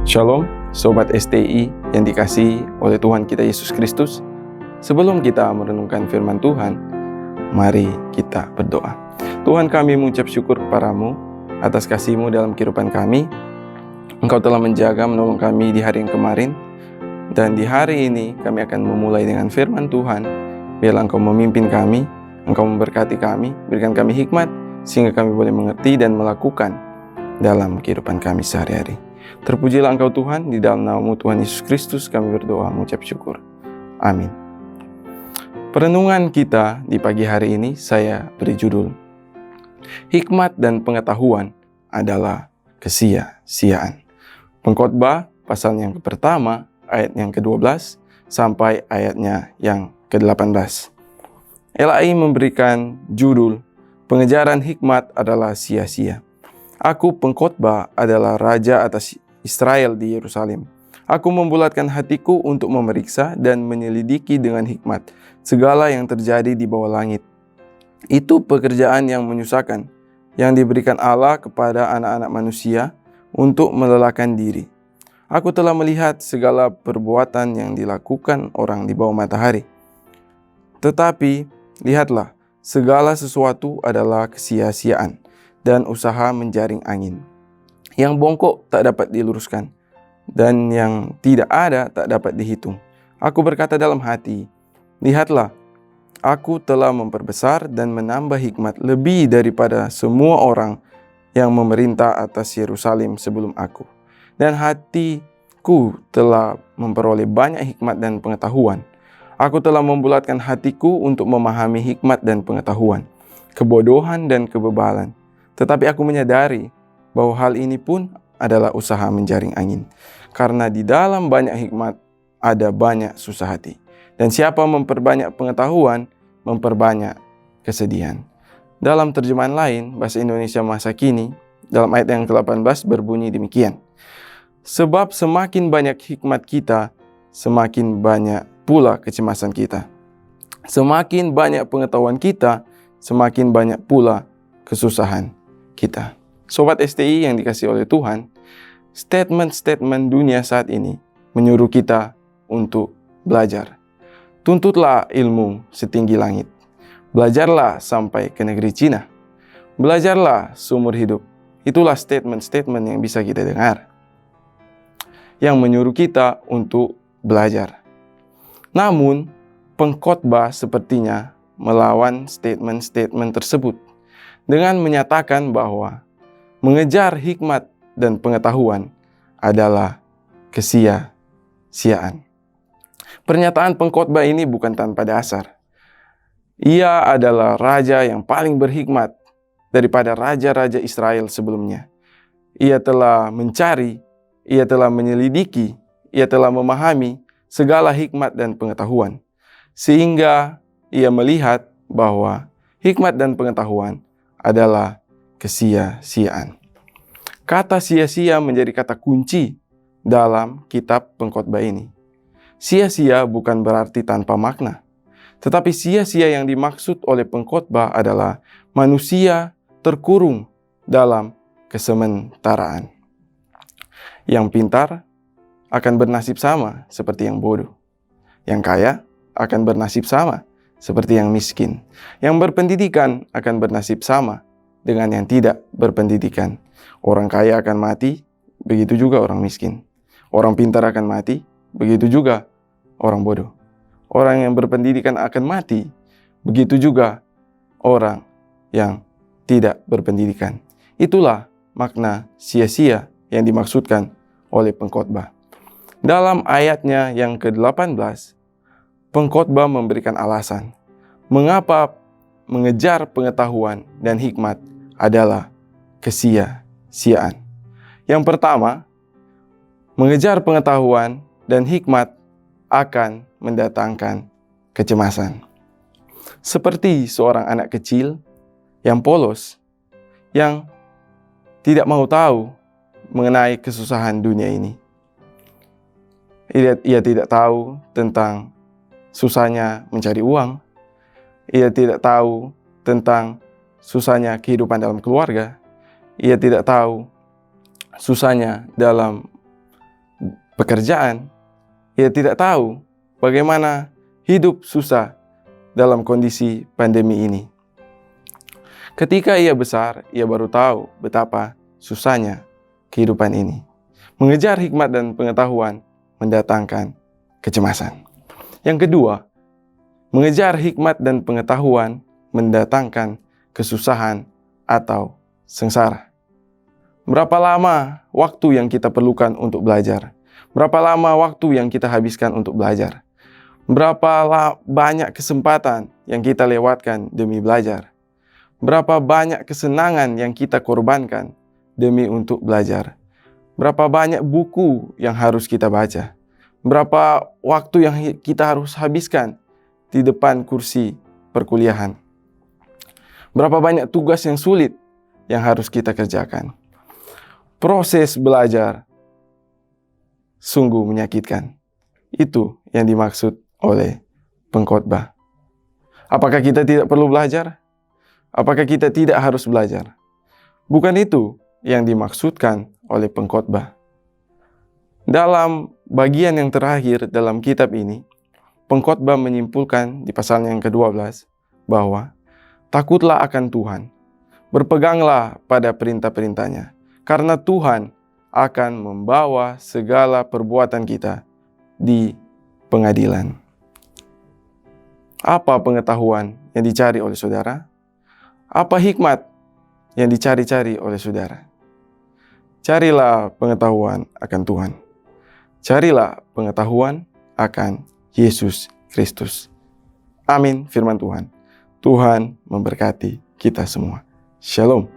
Shalom, Sobat STI yang dikasihi oleh Tuhan kita Yesus Kristus. Sebelum kita merenungkan firman Tuhan, mari kita berdoa. Tuhan, kami mengucap syukur kepadamu atas kasih-Mu dalam kehidupan kami. Engkau telah menjaga, menolong kami di hari yang kemarin. Dan di hari ini kami akan memulai dengan firman Tuhan. Biarlah Engkau memimpin kami, Engkau memberkati kami, berikan kami hikmat, sehingga kami boleh mengerti dan melakukan dalam kehidupan kami sehari-hari. Terpujilah Engkau Tuhan, di dalam nama-Mu Tuhan Yesus Kristus kami berdoa mengucap syukur. Amin. Perenungan kita di pagi hari ini saya beri judul, Hikmat dan pengetahuan adalah kesia-siaan. Pengkhotbah pasal yang pertama, ayat yang ke-12 sampai ayatnya yang ke-18. LAI memberikan judul, Pengejaran hikmat adalah sia-sia. Aku pengkhotbah adalah raja atas Israel di Yerusalem. Aku membulatkan hatiku untuk memeriksa dan menyelidiki dengan hikmat segala yang terjadi di bawah langit. Itu pekerjaan yang menyusahkan, yang diberikan Allah kepada anak-anak manusia untuk melelahkan diri. Aku telah melihat segala perbuatan yang dilakukan orang di bawah matahari. Tetapi, lihatlah, segala sesuatu adalah kesia-siaan dan usaha menjaring angin. Yang bongkok tak dapat diluruskan, dan yang tidak ada tak dapat dihitung. Aku berkata dalam hati, lihatlah, aku telah memperbesar dan menambah hikmat lebih daripada semua orang yang memerintah atas Yerusalem sebelum aku. Dan hatiku telah memperoleh banyak hikmat dan pengetahuan. Aku telah membulatkan hatiku untuk memahami hikmat dan pengetahuan, kebodohan dan kebebalan. Tetapi aku menyadari bahwa hal ini pun adalah usaha menjaring angin. Karena di dalam banyak hikmat ada banyak susah hati. Dan siapa memperbanyak pengetahuan, memperbanyak kesedihan. Dalam terjemahan lain, bahasa Indonesia masa kini, dalam ayat yang ke-18 berbunyi demikian. Sebab semakin banyak hikmat kita, semakin banyak pula kecemasan kita. Semakin banyak pengetahuan kita, semakin banyak pula kesusahan kita. Sobat STI yang dikasihi oleh Tuhan, statement-statement dunia saat ini menyuruh kita untuk belajar. Tuntutlah ilmu setinggi langit. Belajarlah sampai ke negeri Cina. Belajarlah seumur hidup. Itulah statement-statement yang bisa kita dengar, yang menyuruh kita untuk belajar. Namun, pengkhotbah sepertinya melawan statement-statement tersebut dengan menyatakan bahwa mengejar hikmat dan pengetahuan adalah kesia-siaan. Pernyataan pengkhotbah ini bukan tanpa dasar. Ia adalah raja yang paling berhikmat daripada raja-raja Israel sebelumnya. Ia telah mencari, ia telah menyelidiki, ia telah memahami segala hikmat dan pengetahuan. Sehingga ia melihat bahwa hikmat dan pengetahuan adalah kesia-siaan. Kata sia-sia menjadi kata kunci dalam kitab pengkhotbah ini. Sia-sia bukan berarti tanpa makna, tetapi sia-sia yang dimaksud oleh pengkhotbah adalah manusia terkurung dalam kesementaraan. Yang pintar akan bernasib sama seperti yang bodoh. Yang kaya akan bernasib sama seperti yang miskin. Yang berpendidikan akan bernasib sama dengan yang tidak berpendidikan. Orang kaya akan mati, begitu juga orang miskin. Orang pintar akan mati, begitu juga orang bodoh. Orang yang berpendidikan akan mati, begitu juga orang yang tidak berpendidikan. Itulah makna sia-sia yang dimaksudkan oleh pengkhotbah. Dalam ayatnya yang ke-18, pengkhotbah memberikan alasan mengapa mengejar pengetahuan dan hikmat adalah kesia-siaan. Yang pertama, mengejar pengetahuan dan hikmat akan mendatangkan kecemasan. Seperti seorang anak kecil yang polos, yang tidak mau tahu mengenai kesusahan dunia ini. Ia tidak tahu tentang susahnya mencari uang. Ia tidak tahu tentang susahnya kehidupan dalam keluarga. Ia tidak tahu susahnya dalam pekerjaan, ia tidak tahu bagaimana hidup susah dalam kondisi pandemi ini. Ketika ia besar, ia baru tahu betapa susahnya kehidupan ini. Mengejar hikmat dan pengetahuan mendatangkan kecemasan. Yang kedua, mengejar hikmat dan pengetahuan mendatangkan kesusahan atau sengsara. Berapa lama waktu yang kita perlukan untuk belajar? Berapa lama waktu yang kita habiskan untuk belajar? Berapa banyak kesempatan yang kita lewatkan demi belajar? Berapa banyak kesenangan yang kita korbankan demi untuk belajar? Berapa banyak buku yang harus kita baca? Berapa waktu yang kita harus habiskan di depan kursi perkuliahan? Berapa banyak tugas yang sulit yang harus kita kerjakan? Proses belajar sungguh menyakitkan. Itu yang dimaksud oleh pengkhotbah. Apakah kita tidak perlu belajar? Apakah kita tidak harus belajar? Bukan itu yang dimaksudkan oleh pengkhotbah. Dalam bagian yang terakhir dalam kitab ini, pengkhotbah menyimpulkan di pasalnya yang ke-12 bahwa takutlah akan Tuhan, berpeganglah pada perintah-perintahnya, karena Tuhan akan membawa segala perbuatan kita di pengadilan. Apa pengetahuan yang dicari oleh saudara? Apa hikmat yang dicari-cari oleh saudara? Carilah pengetahuan akan Tuhan. Carilah pengetahuan akan Yesus Kristus. Amin firman Tuhan. Tuhan memberkati kita semua. Shalom.